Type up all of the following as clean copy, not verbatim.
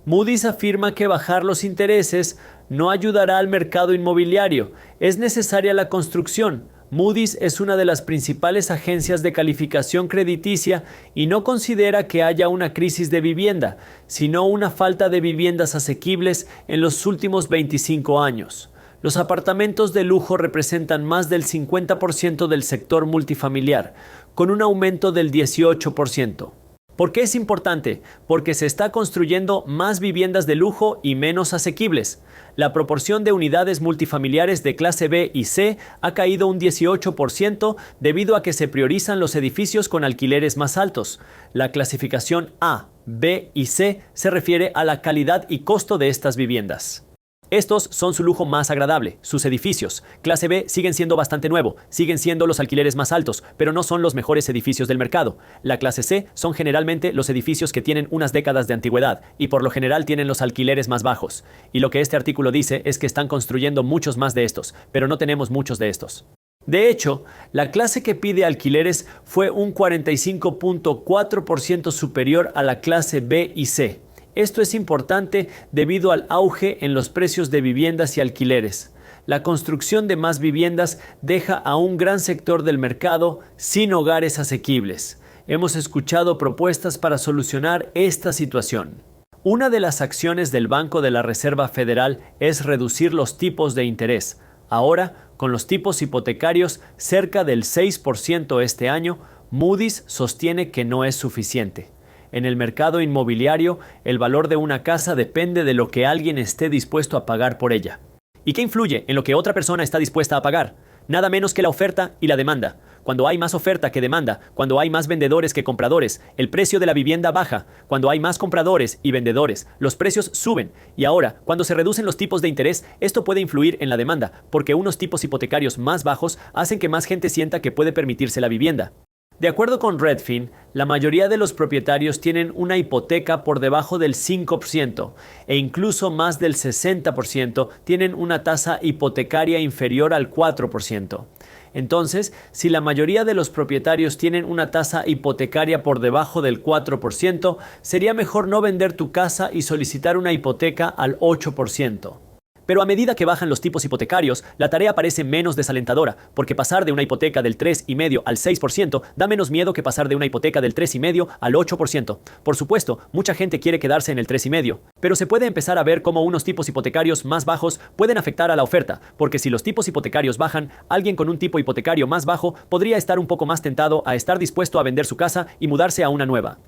Moody's afirma que bajar los intereses no ayudará al mercado inmobiliario. Es necesaria la construcción. Moody's es una de las principales agencias de calificación crediticia y no considera que haya una crisis de vivienda, sino una falta de viviendas asequibles en los últimos 25 años. Los apartamentos de lujo representan más del 50% del sector multifamiliar, con un aumento del 18%. ¿Por qué es importante? Porque se está construyendo más viviendas de lujo y menos asequibles. La proporción de unidades multifamiliares de clase B y C ha caído un 18% debido a que se priorizan los edificios con alquileres más altos. La clasificación A, B y C se refiere a la calidad y costo de estas viviendas. Estos son su lujo más agradable, sus edificios. Clase B siguen siendo bastante nuevo, siguen siendo los alquileres más altos, pero no son los mejores edificios del mercado. La clase C son generalmente los edificios que tienen unas décadas de antigüedad y por lo general tienen los alquileres más bajos. Y lo que este artículo dice es que están construyendo muchos más de estos, pero no tenemos muchos de estos. De hecho, la clase que pide alquileres fue un 45.4% superior a la clase B y C. Esto es importante debido al auge en los precios de viviendas y alquileres. La construcción de más viviendas deja a un gran sector del mercado sin hogares asequibles. Hemos escuchado propuestas para solucionar esta situación. Una de las acciones del Banco de la Reserva Federal es reducir los tipos de interés. Ahora, con los tipos hipotecarios cerca del 6% este año, Moody's sostiene que no es suficiente. En el mercado inmobiliario, el valor de una casa depende de lo que alguien esté dispuesto a pagar por ella. ¿Y qué influye en lo que otra persona está dispuesta a pagar? Nada menos que la oferta y la demanda. Cuando hay más oferta que demanda, cuando hay más vendedores que compradores, el precio de la vivienda baja. Cuando hay más compradores y vendedores, los precios suben. Y ahora, cuando se reducen los tipos de interés, esto puede influir en la demanda, porque unos tipos hipotecarios más bajos hacen que más gente sienta que puede permitirse la vivienda. De acuerdo con Redfin, la mayoría de los propietarios tienen una hipoteca por debajo del 5% e incluso más del 60% tienen una tasa hipotecaria inferior al 4%. Entonces, si la mayoría de los propietarios tienen una tasa hipotecaria por debajo del 4%, sería mejor no vender tu casa y solicitar una hipoteca al 8%. Pero a medida que bajan los tipos hipotecarios, la tarea parece menos desalentadora, porque pasar de una hipoteca del 3,5% al 6% da menos miedo que pasar de una hipoteca del 3,5% al 8%. Por supuesto, mucha gente quiere quedarse en el 3,5%, pero se puede empezar a ver cómo unos tipos hipotecarios más bajos pueden afectar a la oferta, porque si los tipos hipotecarios bajan, alguien con un tipo hipotecario más bajo podría estar un poco más tentado a estar dispuesto a vender su casa y mudarse a una nueva.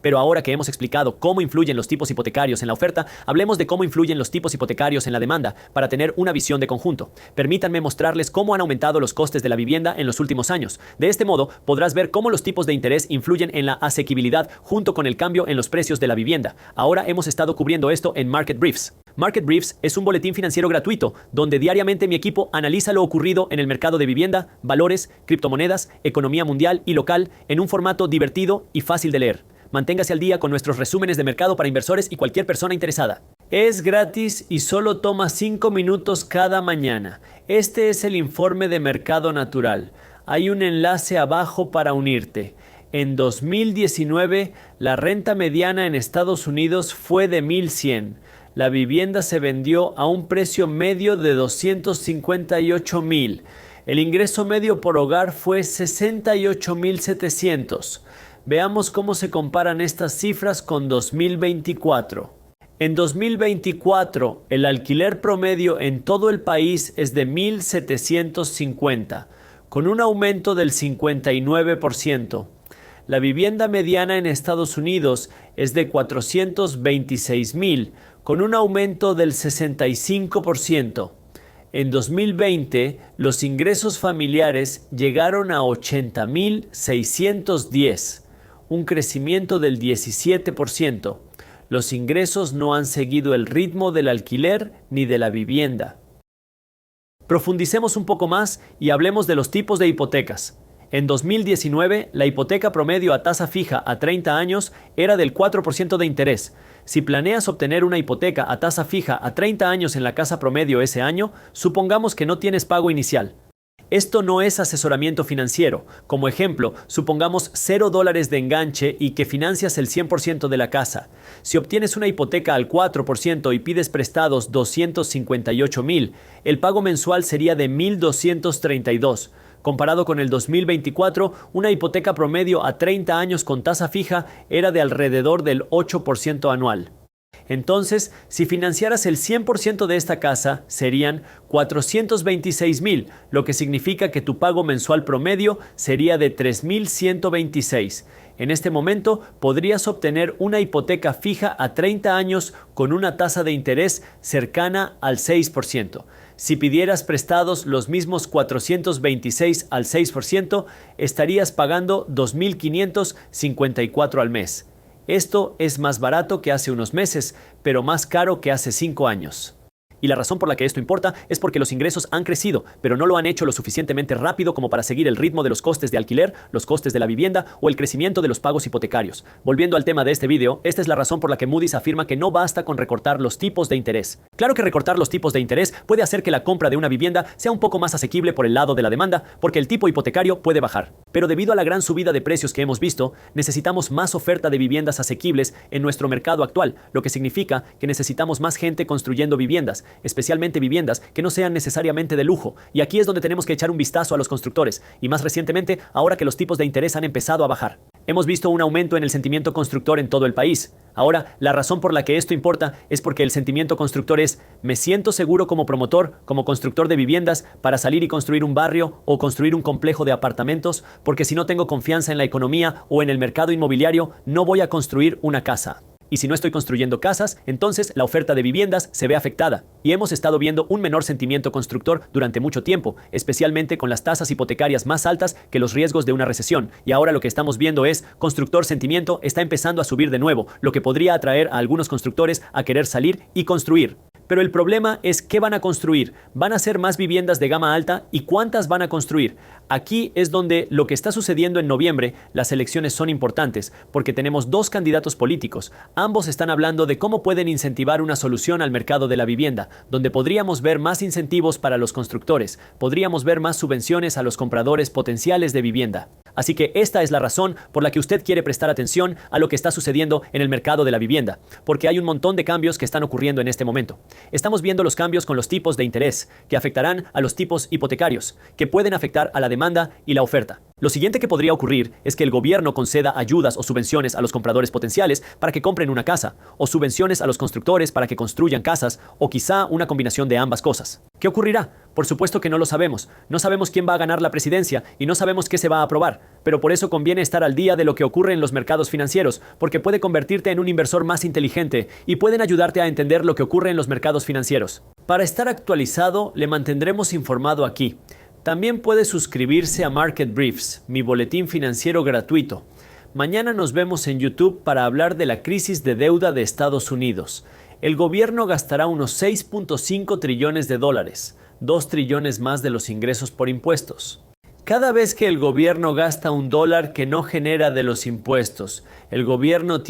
Pero ahora que hemos explicado cómo influyen los tipos hipotecarios en la oferta, hablemos de cómo influyen los tipos hipotecarios en la demanda para tener una visión de conjunto. Permítanme mostrarles cómo han aumentado los costes de la vivienda en los últimos años. De este modo, podrás ver cómo los tipos de interés influyen en la asequibilidad junto con el cambio en los precios de la vivienda. Ahora hemos estado cubriendo esto en Market Briefs. Market Briefs es un boletín financiero gratuito donde diariamente mi equipo analiza lo ocurrido en el mercado de vivienda, valores, criptomonedas, economía mundial y local en un formato divertido y fácil de leer. Manténgase al día con nuestros resúmenes de mercado para inversores y cualquier persona interesada. Es gratis y solo toma 5 minutos cada mañana. Este es el informe de mercado natural. Hay un enlace abajo para unirte. En 2019, la renta mediana en Estados Unidos fue de $1,100. La vivienda se vendió a un precio medio de $258,000. El ingreso medio por hogar fue $68,700. Veamos cómo se comparan estas cifras con 2024. En 2024, el alquiler promedio en todo el país es de $1,750, con un aumento del 59%. La vivienda mediana en Estados Unidos es de $426,000, con un aumento del 65%. En 2020, los ingresos familiares llegaron a $80,610. Un crecimiento del 17%. Los ingresos no han seguido el ritmo del alquiler ni de la vivienda. Profundicemos un poco más y hablemos de los tipos de hipotecas. En 2019, la hipoteca promedio a tasa fija a 30 años era del 4% de interés. Si planeas obtener una hipoteca a tasa fija a 30 años en la casa promedio ese año, supongamos que no tienes pago inicial. Esto no es asesoramiento financiero. Como ejemplo, supongamos $0 de enganche y que financias el 100% de la casa. Si obtienes una hipoteca al 4% y pides prestados $258,000, el pago mensual sería de $1,232. Comparado con el 2024, una hipoteca promedio a 30 años con tasa fija era de alrededor del 8% anual. Entonces, si financiaras el 100% de esta casa, serían $426,000, lo que significa que tu pago mensual promedio sería de $3,126. En este momento, podrías obtener una hipoteca fija a 30 años con una tasa de interés cercana al 6%. Si pidieras prestados los mismos 426 al 6%, estarías pagando $2,554 al mes. Esto es más barato que hace unos meses, pero más caro que hace 5 años. Y la razón por la que esto importa es porque los ingresos han crecido, pero no lo han hecho lo suficientemente rápido como para seguir el ritmo de los costes de alquiler, los costes de la vivienda o el crecimiento de los pagos hipotecarios. Volviendo al tema de este video, esta es la razón por la que Moody's afirma que no basta con recortar los tipos de interés. Claro que recortar los tipos de interés puede hacer que la compra de una vivienda sea un poco más asequible por el lado de la demanda, porque el tipo hipotecario puede bajar. Pero debido a la gran subida de precios que hemos visto, necesitamos más oferta de viviendas asequibles en nuestro mercado actual, lo que significa que necesitamos más gente construyendo viviendas, especialmente viviendas que no sean necesariamente de lujo. Y aquí es donde tenemos que echar un vistazo a los constructores, y más recientemente, ahora que los tipos de interés han empezado a bajar. Hemos visto un aumento en el sentimiento constructor en todo el país. Ahora, la razón por la que esto importa es porque el sentimiento constructor es: me siento seguro como promotor, como constructor de viviendas, para salir y construir un barrio o construir un complejo de apartamentos, porque si no tengo confianza en la economía o en el mercado inmobiliario, no voy a construir una casa. Y si no estoy construyendo casas, entonces la oferta de viviendas se ve afectada. Y hemos estado viendo un menor sentimiento constructor durante mucho tiempo, especialmente con las tasas hipotecarias más altas que los riesgos de una recesión. Y ahora lo que estamos viendo es: constructor sentimiento está empezando a subir de nuevo, lo que podría atraer a algunos constructores a querer salir y construir. Pero el problema es qué van a construir. ¿Van a ser más viviendas de gama alta? ¿Y cuántas van a construir? Aquí es donde lo que está sucediendo en noviembre, las elecciones son importantes, porque tenemos dos candidatos políticos. Ambos están hablando de cómo pueden incentivar una solución al mercado de la vivienda, donde podríamos ver más incentivos para los constructores, podríamos ver más subvenciones a los compradores potenciales de vivienda. Así que esta es la razón por la que usted quiere prestar atención a lo que está sucediendo en el mercado de la vivienda, porque hay un montón de cambios que están ocurriendo en este momento. Estamos viendo los cambios con los tipos de interés, que afectarán a los tipos hipotecarios, que pueden afectar a la demanda y la oferta. Lo siguiente que podría ocurrir es que el gobierno conceda ayudas o subvenciones a los compradores potenciales para que compren una casa, o subvenciones a los constructores para que construyan casas, o quizá una combinación de ambas cosas. ¿Qué ocurrirá? Por supuesto que no lo sabemos. No sabemos quién va a ganar la presidencia y no sabemos qué se va a aprobar. Pero por eso conviene estar al día de lo que ocurre en los mercados financieros, porque puede convertirte en un inversor más inteligente y pueden ayudarte a entender lo que ocurre en los mercados financieros. Para estar actualizado, le mantendremos informado aquí. También puede suscribirse a Market Briefs, mi boletín financiero gratuito. Mañana nos vemos en YouTube para hablar de la crisis de deuda de Estados Unidos. El gobierno gastará unos 6.5 trillones de dólares, 2 trillones más de los ingresos por impuestos. Cada vez que el gobierno gasta $1 que no genera de los impuestos, el gobierno